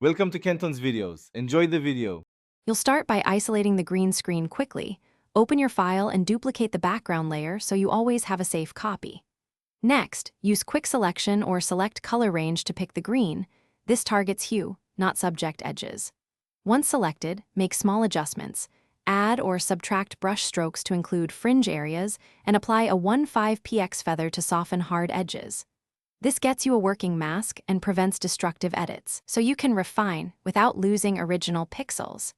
Welcome to Kenton's videos. Enjoy the video. You'll start by isolating the green screen quickly. Open your file and duplicate the background layer so you always have a safe copy. Next, use Quick Selection or Select Color Range to pick the green. This targets hue, not subject edges. Once selected, make small adjustments. Add or subtract brush strokes to include fringe areas, and apply a 1/5 px feather to soften hard edges. This gets you a working mask and prevents destructive edits, so you can refine without losing original pixels.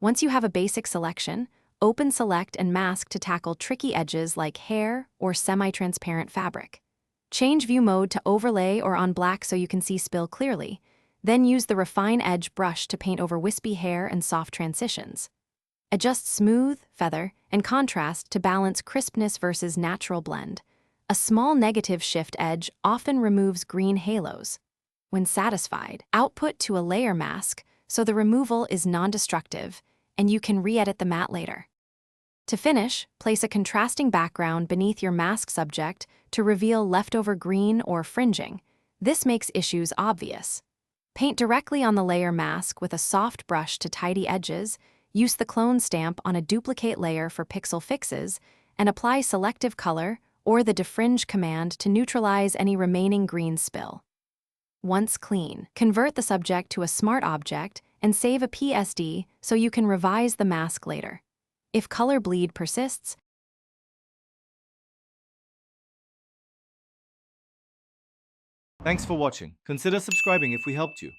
Once you have a basic selection, open Select and Mask to tackle tricky edges like hair or semi-transparent fabric. Change view mode to overlay or on black so you can see spill clearly. Then use the Refine Edge brush to paint over wispy hair and soft transitions. Adjust smooth, feather, and contrast to balance crispness versus natural blend. A small negative shift edge often removes green halos. When satisfied, output to a layer mask so the removal is non-destructive, and you can re-edit the matte later. To finish, place a contrasting background beneath your mask subject to reveal leftover green or fringing. This makes issues obvious. Paint directly on the layer mask with a soft brush to tidy edges, use the clone stamp on a duplicate layer for pixel fixes, and apply selective color or the defringe command to neutralize any remaining green spill. Once clean, convert the subject to a smart object and save a PSD so you can revise the mask later. If color bleed persists, Thanks for watching. Consider subscribing if we helped you.